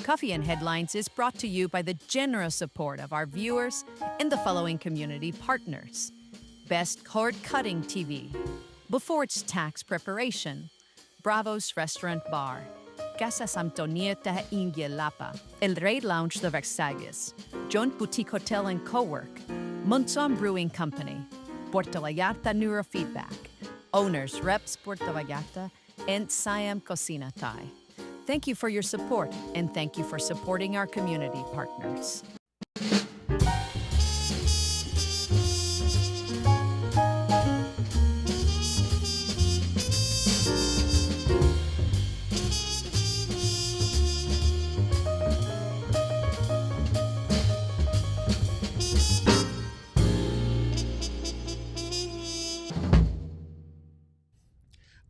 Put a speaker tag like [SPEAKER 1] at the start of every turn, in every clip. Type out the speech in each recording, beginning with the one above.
[SPEAKER 1] Coffee and Headlines is brought to you by the generous support of our viewers and the following community partners. Best Cord Cutting TV, Before It's Tax Preparation, Bravo's Restaurant Bar, Casa Samtonieta Ingielapa, El Rey Lounge de Versalles, Joint Boutique Hotel and Co-work, Monzon Brewing Company, Puerto Vallarta Neurofeedback, Owners Reps Puerto Vallarta, and Siam Cocina Thai. Thank you for your support, and thank you for supporting our community partners.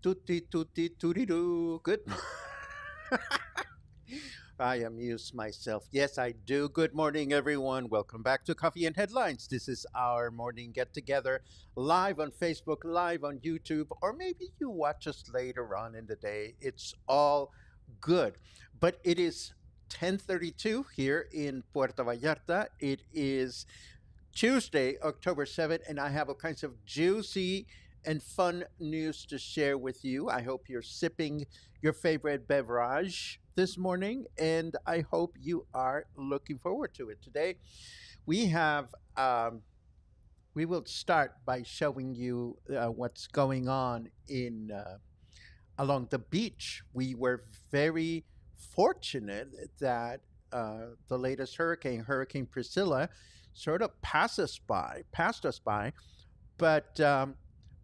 [SPEAKER 2] Tutti tutti tutti doo. Good. I amuse myself. Yes, I do. Good morning, everyone. Welcome back to Coffee and Headlines. This is our morning get together live on Facebook, live on YouTube, or maybe you watch us later on in the day. It's all good. But it is 10:32 here in Puerto Vallarta. It is Tuesday, October 7th, and I have all kinds of juicy and fun news to share with you. I hope you're sipping your favorite beverage this morning, and I hope you are looking forward to it. Today, we have, we will start by showing you what's going on in along the beach. We were very fortunate that the latest hurricane, Hurricane Priscilla, sort of passed us by, but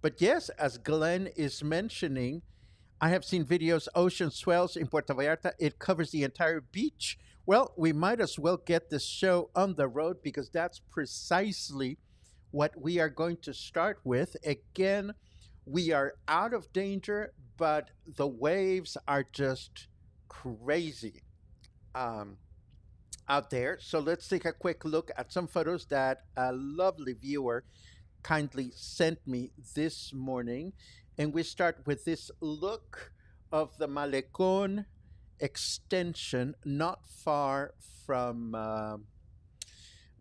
[SPEAKER 2] but yes, as Glenn is mentioning, I have seen videos, ocean swells in Puerto Vallarta. It covers the entire beach. Well, we might as well get this show on the road because that's precisely what we are going to start with. Again, we are out of danger, but the waves are just crazy out there. So let's take a quick look at some photos that a lovely viewer kindly sent me this morning. And we start with this look of the Malecón extension, not far from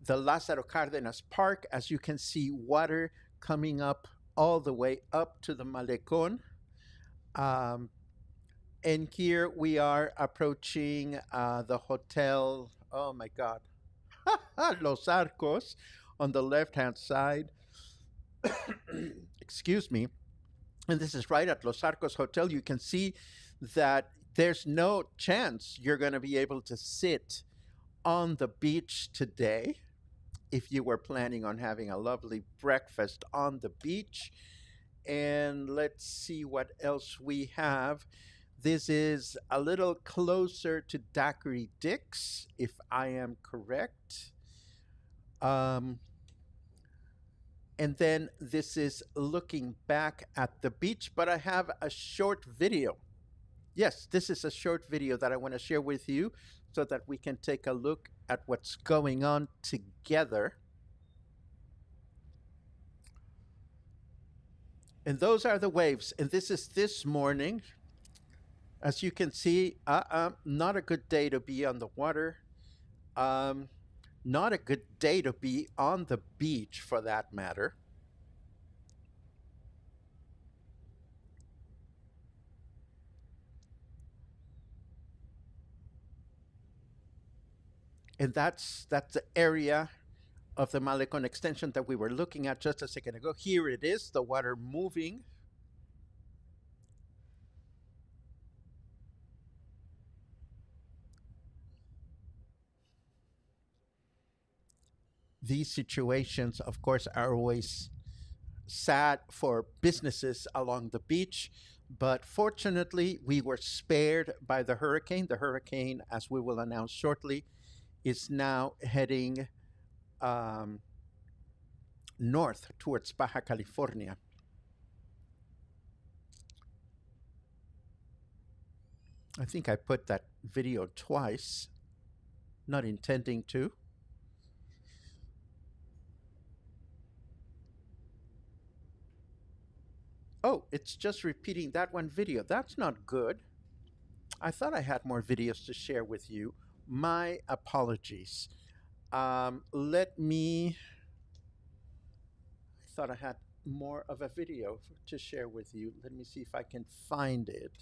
[SPEAKER 2] the Lázaro Cárdenas Park. As you can see, water coming up all the way up to the Malecón. And here we are approaching the hotel, oh my God, Los Arcos on the left-hand side. Excuse me. And this is right at Los Arcos Hotel. You can see that there's no chance you're going to be able to sit on the beach today if you were planning on having a lovely breakfast on the beach. And let's see what else we have. This is a little closer to Daiquiri Dick's, if I am correct. And then this is looking back at the beach, but I have a short video. Yes, this is a short video that I want to share with you so that we can take a look at what's going on together. And those are the waves. And this is this morning. As you can see, not a good day to be on the water. Not a good day to be on the beach, for that matter. And that's the area of the Malecón extension that we were looking at just a second ago. Here it is, the water moving. These situations, of course, are always sad for businesses along the beach, but fortunately, we were spared by the hurricane. The hurricane, as we will announce shortly, is now heading north towards Baja California. I think I put that video twice, not intending to. Oh, it's just repeating that one video. That's not good. I thought I had more videos to share with you. My apologies. Let me. I thought I had more of a video to share with you. Let me see if I can find it.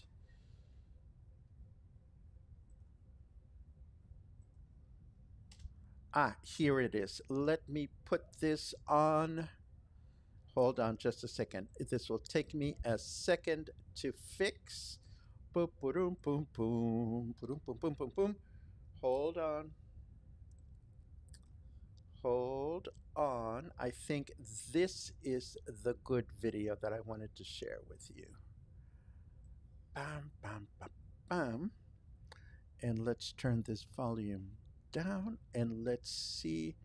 [SPEAKER 2] Ah, here it is. Let me put this on. Hold on just a second. This will take me a second to fix. Boom, boom, boom, boom, boom, boom, boom, boom, boom. Hold on. Hold on. I think this is the good video that I wanted to share with you. Bam, bam, bam, bam. And let's turn this volume down and let's see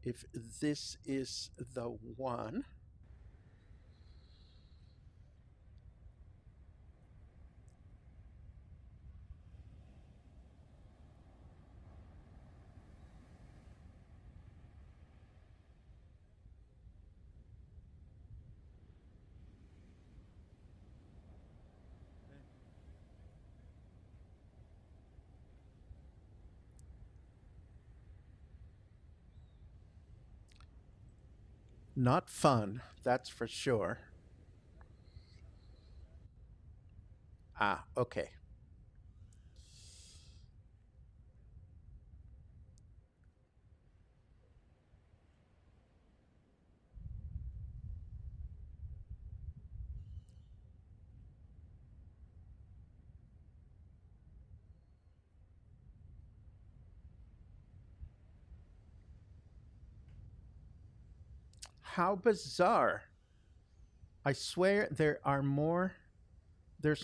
[SPEAKER 2] if this is the one. Not fun, that's for sure. Ah, okay. How bizarre. I swear there's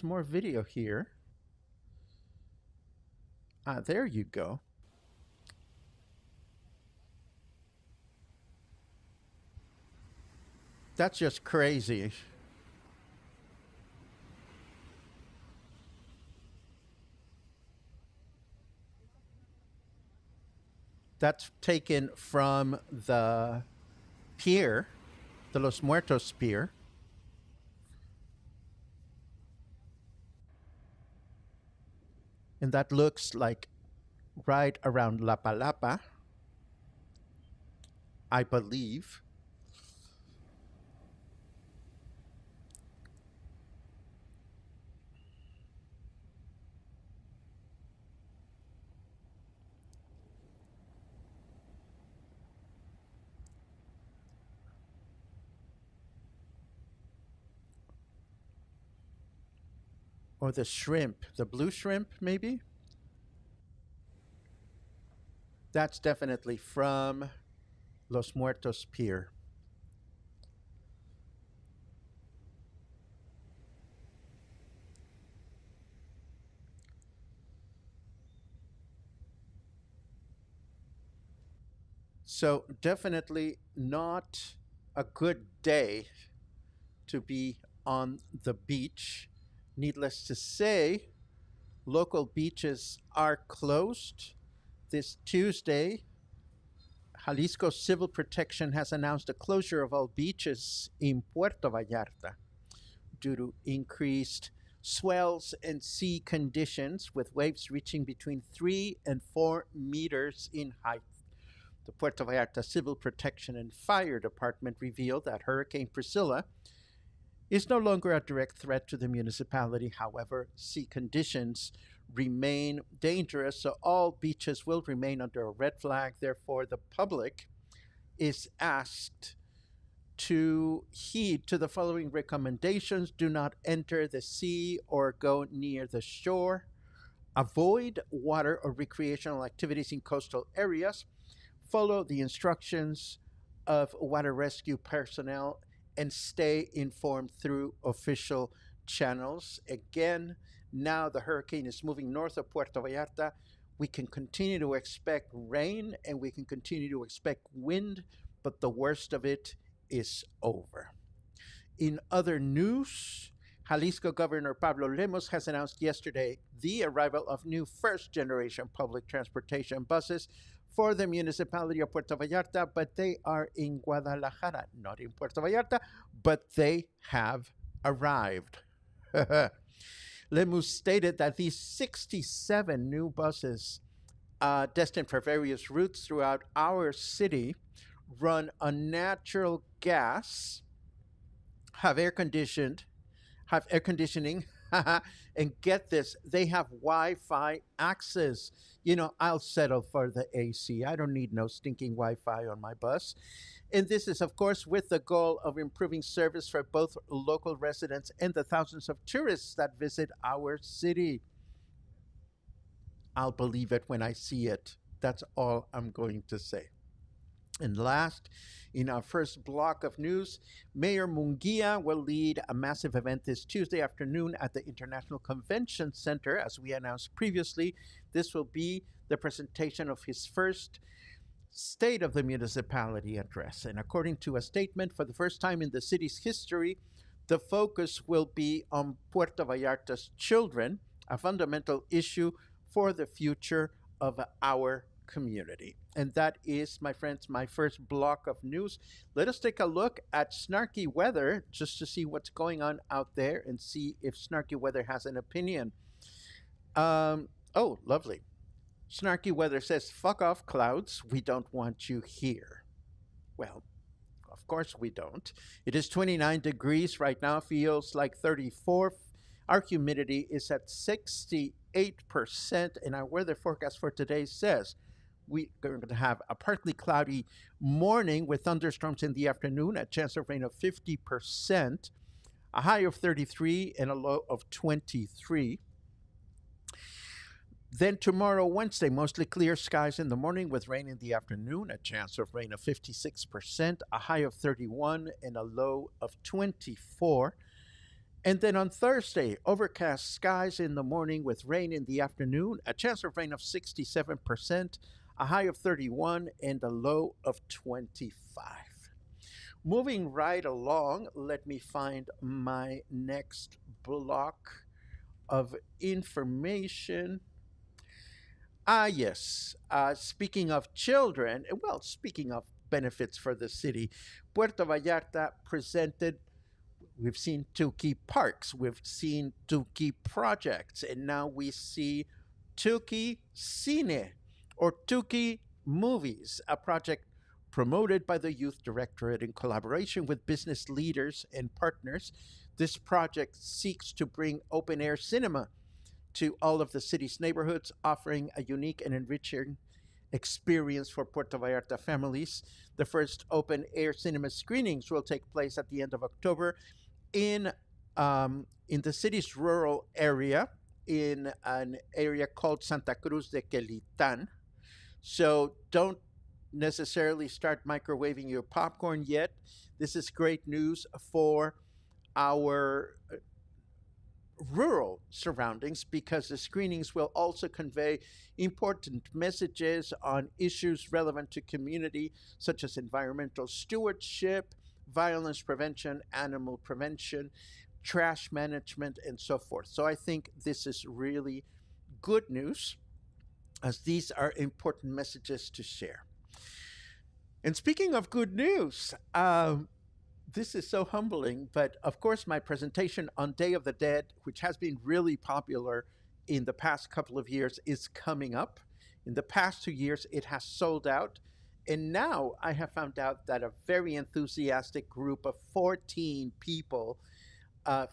[SPEAKER 2] more video here. Ah, there you go. That's just crazy. That's taken from the pier, the Los Muertos pier. And that looks like right around La Palapa, I believe. Or the shrimp, the blue shrimp, maybe? That's definitely from Los Muertos pier. So, definitely not a good day to be on the beach. Needless to say, local beaches are closed this Tuesday. Jalisco Civil Protection has announced the closure of all beaches in Puerto Vallarta due to increased swells and sea conditions, with waves reaching between 3 and 4 meters in height. The Puerto Vallarta Civil Protection and Fire Department revealed that Hurricane Priscilla is no longer a direct threat to the municipality. However, sea conditions remain dangerous, so all beaches will remain under a red flag. Therefore, the public is asked to heed to the following recommendations: do not enter the sea or go near the shore, avoid water or recreational activities in coastal areas, follow the instructions of water rescue personnel, and stay informed through official channels. Again, now the hurricane is moving north of Puerto Vallarta. We can continue to expect rain and we can continue to expect wind, but the worst of it is over. In other news, Jalisco Governor Pablo Lemos has announced yesterday the arrival of new first generation public transportation buses for the municipality of Puerto Vallarta, but they are in Guadalajara, not in Puerto Vallarta, but they have arrived. Lemus stated that these 67 new buses destined for various routes throughout our city, run on natural gas, have air conditioned, have air conditioning, and get this, they have Wi-Fi access. I'll settle for the AC. I don't need no stinking Wi-Fi on my bus. And this is, of course, with the goal of improving service for both local residents and the thousands of tourists that visit our city. I'll believe it when I see it. That's all I'm going to say. And last, in our first block of news, Mayor Munguía will lead a massive event this Tuesday afternoon at the International Convention Center. As we announced previously, this will be the presentation of his first State of the Municipality Address. And according to a statement, for the first time in the city's history, the focus will be on Puerto Vallarta's children, a fundamental issue for the future of our community. And that is, my friends, my first block of news. Let us take a look at snarky weather just to see what's going on out there and see if snarky weather has an opinion. Oh, lovely. Snarky weather says, fuck off, clouds. We don't want you here. Well, of course we don't. It is 29 degrees right now, feels like 34. Our humidity is at 68%, and our weather forecast for today says we are going to have a partly cloudy morning with thunderstorms in the afternoon, a chance of rain of 50%, a high of 33 and a low of 23. Then tomorrow, Wednesday, mostly clear skies in the morning with rain in the afternoon, a chance of rain of 56%, a high of 31 and a low of 24. And then on Thursday, overcast skies in the morning with rain in the afternoon, a chance of rain of 67%, a high of 31 and a low of 25. Moving right along, let me find my next block of information. Yes. Speaking of children, well, speaking of benefits for the city, Puerto Vallarta presented, we've seen two key parks, we've seen two key projects, and now we see Tuki Cine, or Tuki Movies, a project promoted by the Youth Directorate in collaboration with business leaders and partners. This project seeks to bring open air cinema to all of the city's neighborhoods, offering a unique and enriching experience for Puerto Vallarta families. The first open air cinema screenings will take place at the end of October in the city's rural area, in an area called Santa Cruz de Quelitan. So don't necessarily start microwaving your popcorn yet. This is great news for our rural surroundings because the screenings will also convey important messages on issues relevant to community, such as environmental stewardship, violence prevention, animal prevention, trash management, and so forth. So I think this is really good news, as these are important messages to share. And speaking of good news, this is so humbling, but of course, my presentation on Day of the Dead, which has been really popular in the past couple of years, is coming up. In the past 2 years, it has sold out. And now I have found out that a very enthusiastic group of 14 people,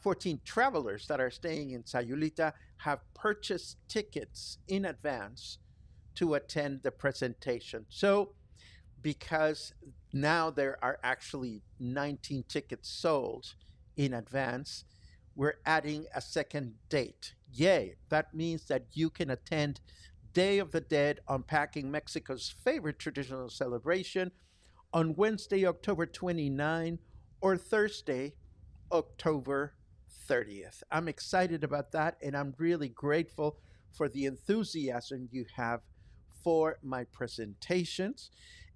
[SPEAKER 2] 14 travelers that are staying in Sayulita, have purchased tickets in advance to attend the presentation. So, because now there are actually 19 tickets sold in advance, we're adding a second date. Yay! That means that you can attend Day of the Dead, Unpacking Mexico's favorite traditional celebration, on Wednesday, October 29, or Thursday, October 30th. I'm excited about that, and I'm really grateful for the enthusiasm you have for my presentations.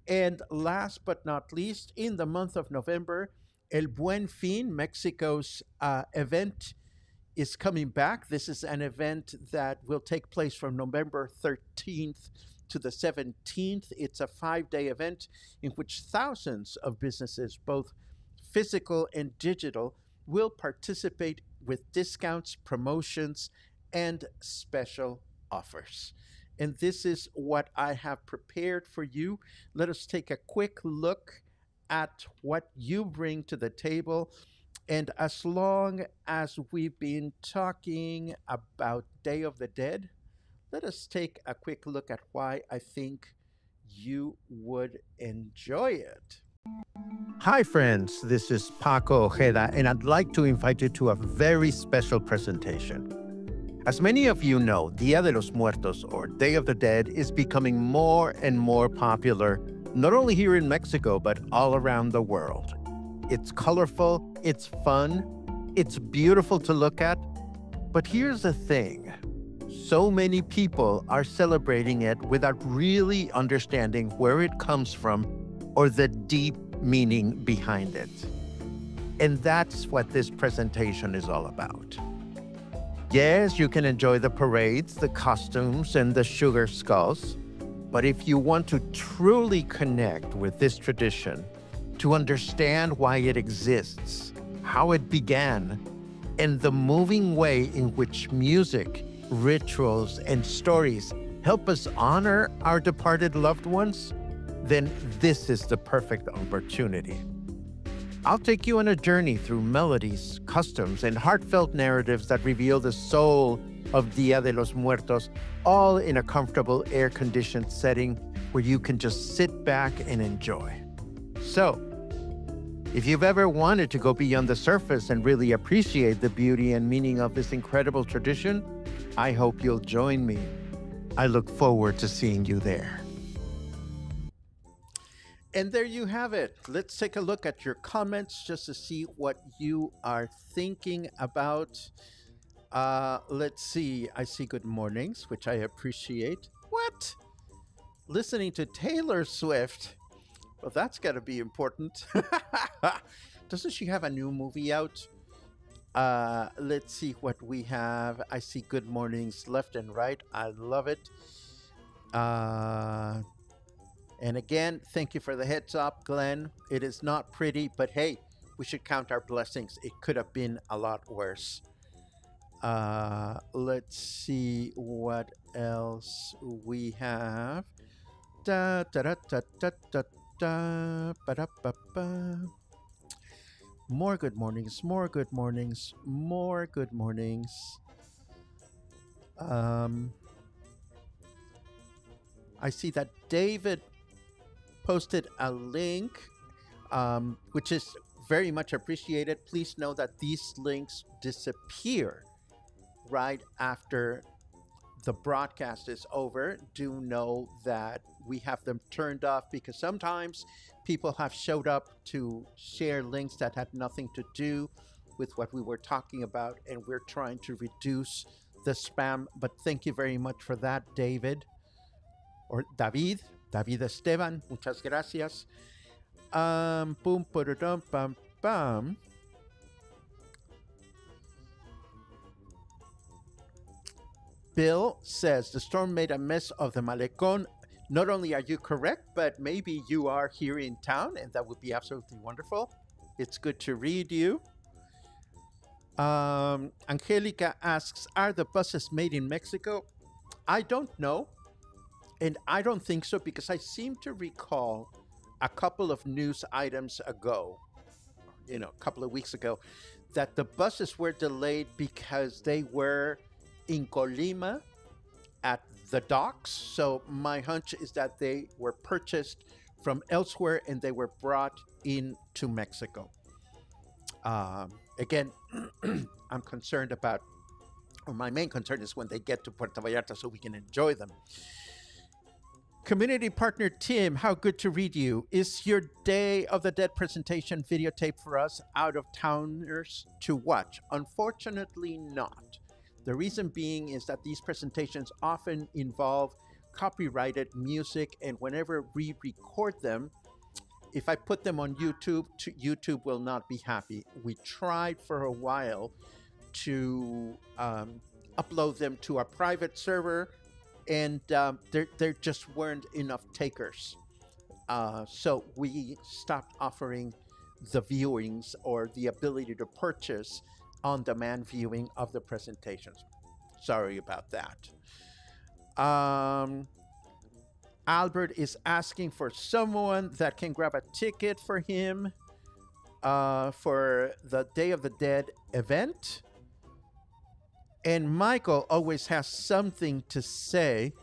[SPEAKER 2] And last but not least, in the month of November, El Buen Fin, Mexico's event, is coming back. This is an event that will take place from November 13th to the 17th. It's a 5-day event in which thousands of businesses, both physical and digital, will participate with discounts, promotions, and special offers. and this is what I have prepared for you. Let us take a quick look at what you bring to the table. And as long as we've been talking about Day of the Dead, let us take a quick look at why I think you would enjoy it. Hi, friends. This is Paco Ojeda, and I'd like to invite you to a very special presentation. As many of you know, Dia de los Muertos, or Day of the Dead, is becoming more and more popular, not only here in Mexico, but all around the world. It's colorful, it's fun, it's beautiful to look at. But here's the thing. So many people are celebrating it without really understanding where it comes from or the deep meaning behind it. And that's what this presentation is all about. Yes, you can enjoy the parades, the costumes, and the sugar skulls. But if you want to truly connect with this tradition, to understand why it exists, how it began, and the moving way in which music, rituals, and stories help us honor our departed loved ones, then this is the perfect opportunity. I'll take you on a journey through melodies, customs, and heartfelt narratives that reveal the soul of Dia de los Muertos, all in a comfortable, air-conditioned setting where you can just sit back and enjoy. So, if you've ever wanted to go beyond the surface and really appreciate the beauty and meaning of this incredible tradition, I hope you'll join me. I look forward to seeing you there. And there you have it. Let's take a look at your comments just to see what you are thinking about. Let's see. I see good mornings, which I appreciate. What? Listening to Taylor Swift? Well, that's got to be important. Doesn't she have a new movie out? Let's see what we have. I see good mornings left and right. I love it. And again, thank you for the heads up, Glenn. It is not pretty, but hey, we should count our blessings. It could have been a lot worse. Let's see what else we have. Da da da da da da da ba da ba ba. More good mornings, more good mornings, more good mornings. I see that David posted a link, which is very much appreciated. Please know that these links disappear right after the broadcast is over. Do know that we have them turned off because sometimes people have showed up to share links that had nothing to do with what we were talking about, and we're trying to reduce the spam. But thank you very much for that, David, or David Esteban. Muchas gracias. Boom, ba-da-dum, bum, bum. Bill says the storm made a mess of the Malecón. Not only are you correct, but maybe you are here in town, and that would be absolutely wonderful. It's good to read you. Angelica asks, are the buses made in Mexico? I don't know. And I don't think so, because I seem to recall a couple of news items ago, a couple of weeks ago, that the buses were delayed because they were in Colima at the docks. So my hunch is that they were purchased from elsewhere and they were brought into Mexico. Again, I'm concerned about, or my main concern is when they get to Puerto Vallarta so we can enjoy them. Community partner Tim, how good to read you. Is your Day of the Dead presentation videotape for us out-of-towners to watch? Unfortunately not. The reason being is that these presentations often involve copyrighted music, and whenever we record them, if I put them on YouTube, YouTube will not be happy. We tried for a while to upload them to a private server, and there just weren't enough takers. So we stopped offering the viewings or the ability to purchase on-demand viewing of the presentations. Sorry about that. Um, Albert is asking for someone that can grab a ticket for him for the Day of the Dead event. And Michael always has something to say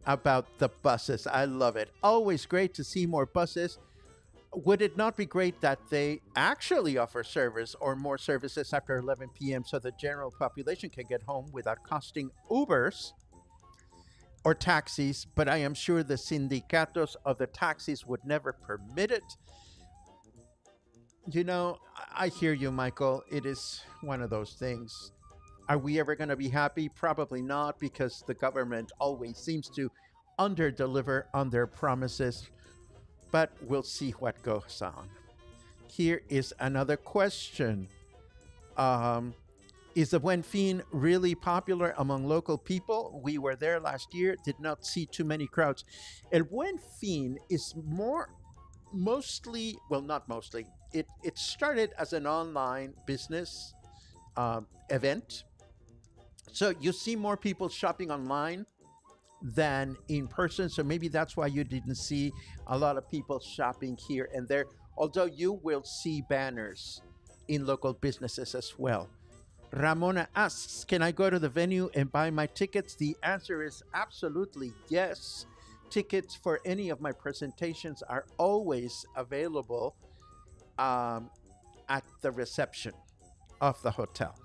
[SPEAKER 2] about the buses. I love it. Always great to see more buses. Would it not be great that they actually offer service or more services after 11 p.m. so the general population can get home without costing Ubers or taxis? But I am sure the sindicatos of the taxis would never permit it. You know, I hear you, Michael. It is one of those things. Are we ever going to be happy? Probably not, because the government always seems to under deliver on their promises. But we'll see what goes on. Here is another question. Is the Buen Fin really popular among local people? We were there last year, did not see too many crowds. El Buen Fin is mostly, well, not mostly, it started as an online business event. So you see more people shopping online than in person. So maybe that's why you didn't see a lot of people shopping here and there, although you will see banners in local businesses as well. Ramona asks, can I go to the venue and buy my tickets? The answer is absolutely yes. Tickets for any of my presentations are always available at the reception of the hotel.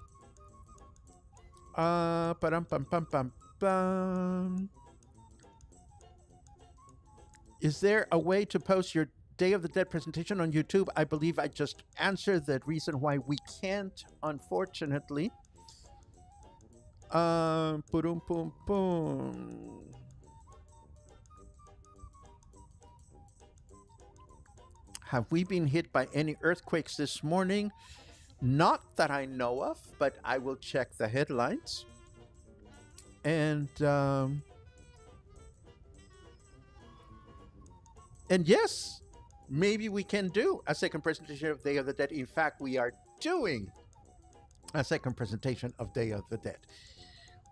[SPEAKER 2] Is there a way to post your Day of the Dead presentation on YouTube? I believe I just answered the reason why we can't, unfortunately. Boom, boom, boom. Have we been hit by any earthquakes this morning? Not that I know of, but I will check the headlines. And yes, maybe we can do a second presentation of Day of the Dead. In fact, we are doing a second presentation of Day of the Dead.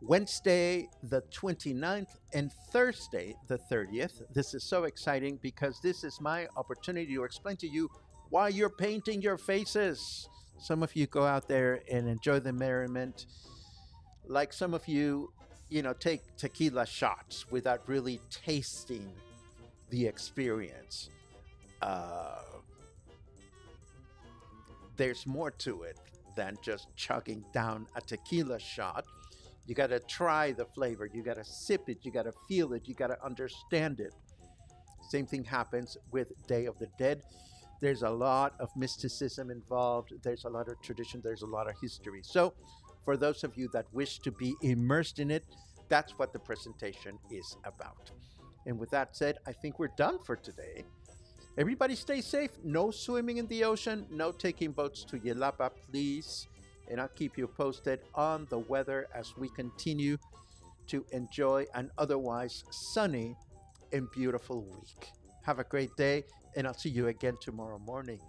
[SPEAKER 2] Wednesday, the 29th, and Thursday, the 30th. This is so exciting because this is my opportunity to explain to you why you're painting your faces. Some of you go out there and enjoy the merriment. Like some of you, take tequila shots without really tasting the experience. There's more to it than just chugging down a tequila shot. You got to try the flavor. You got to sip it. You got to feel it. You got to understand it. Same thing happens with Day of the Dead. There's a lot of mysticism involved. There's a lot of tradition. There's a lot of history. So for those of you that wish to be immersed in it, that's what the presentation is about. And with that said, I think we're done for today. Everybody stay safe. No swimming in the ocean. No taking boats to Yelapa, please. And I'll keep you posted on the weather as we continue to enjoy an otherwise sunny and beautiful week. Have a great day, and I'll see you again tomorrow morning.